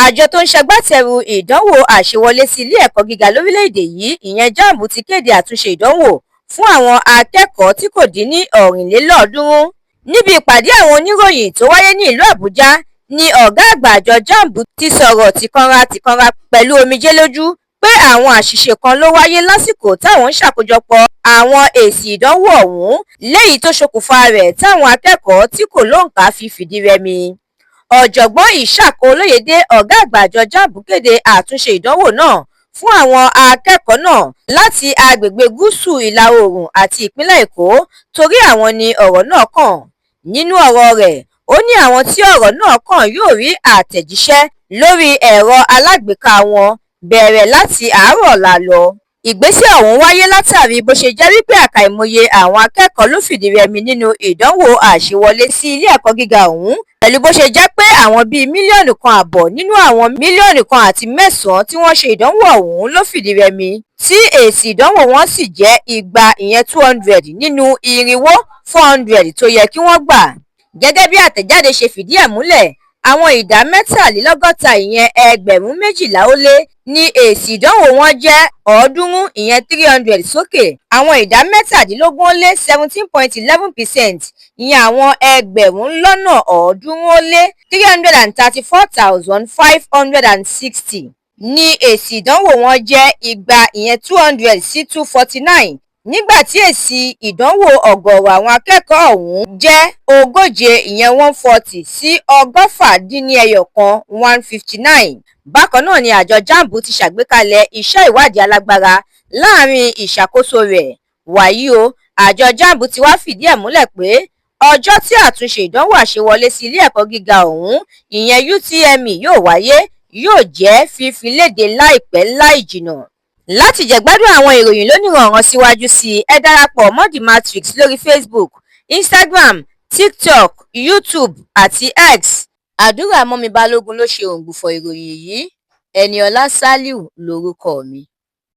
Àjọ tó ń ṣagbátẹrù ìdánwò àṣewọlé sí ilé ẹ̀kọ́ gíga lórílẹ̀-èdè yìí ìyẹn JAMB ti kéde àtúnṣe ìdánwò fún àwọn akẹ́kọ̀ọ́ tí kò dín ní 300. Níbi ìpàdé àwọn oníròyìn tó wáyé ní ìlú Àbújá ni ọ̀gá àgbà àjọ JAMB ti sọ̀rọ̀ tìkanra pẹ̀lú omijé lójú pé àwọn àṣìṣe kan ló wáyé lásìkò táwọn ń ṣàkójọpọ̀ àwọn èsì ìdánwò ọ̀hún léyìí tó ṣokùnfà rẹ̀ táwọn akẹ́kọ̀ọ́ tí kò lóǹkà fi fìdí rẹmi. Ọ̀jọ̀gbọ́n Ishaq Olóyèdé, ọ̀gá àgbà àjọ JAMB, kéde àtúnṣe ìdánwò náà fún àwọn akẹ́kọ̀ọ́ náà láti agbègbè gúúsù ìlà oòrùn àti ìpínlẹ̀ Èkó torí àwọn ni ọ̀rọ̀ náà kàn. Nínú ọ̀rọ̀ rẹ̀, ó ní àwọn tí ọ̀rọ̀ náà kàn yóò rí àtẹ̀jíṣẹ́ lórí ẹ̀rọ alágbèéká wọn bẹ̀rẹ̀ láti àárọ̀ ọ̀la lọ. Ìgbésẹ̀ ọ̀hún wáyé látàrí bó ṣe jẹ́ wípé àkàìmọye àwọn akẹ́kọ̀ọ́ ló fìdí rẹmi nínú ìdánwò àṣewọlé sí ilé ẹ̀kọ́ gíga ọ̀hún pẹ̀lú bó ṣe jẹ́ pé àwọn bíi 1.5 mílíọ̀nù nínú àwọn 1.9 mílíọ̀nù tí wọ́n ṣe ìdánwò ọ̀hún ló fìdí rẹmi, tí èsì ìdánwò wọn sì jẹ́ 200 nínú 400 tó yẹ kí wọ́n gbà. Gẹ́gẹ́ bí àtẹ̀jáde ṣe fìdí ẹ̀ múlẹ̀, àwọn ìdá 63 ìyẹn 12,000 ní èsì ìdánwò wọn jẹ́ 300 sókè. Àwọn ìdá 17.11% ìyẹn àwọn 334,560 ní èsì ìdánwò wọn jẹ́ 200 sí 249. Nígbà tí èsì ìdánwò ọ̀gọ̀ọ̀rọ̀ àwọn akẹ́kọ̀ọ́ ọ̀hún jẹ́ 140 sí 159. Bákan náà ni àjọ JAMB ti ṣàgbékalẹ̀ iṣẹ́ ìwádìí alágbára láàrin ìṣàkóso rẹ̀. Wàyí o, àjọ JAMB ti wá fìdí ẹ̀ múlẹ̀ pé ọjọ́ tí àtúnṣe ìdánwò àṣewọlé sí ilé ẹ̀kọ́ gíga ọ̀hún ìyẹn UTME yóò wáyé yóò jẹ́ fífi léde láìpẹ́ láì jìnnà. Láti jẹ̀gbádùn àwọn ìròyìn lóníranran síwájú sí i, ẹ darapọ̀ mọ́ The Matrix lórí Facebook, Instagram, TikTok, YouTube àti X. Àdúrà mọ́mi Balógun ló ṣe òǹgbùfọ̀ ìròyìn yìí. Ẹniọlá Sálíù lórúkọ mi.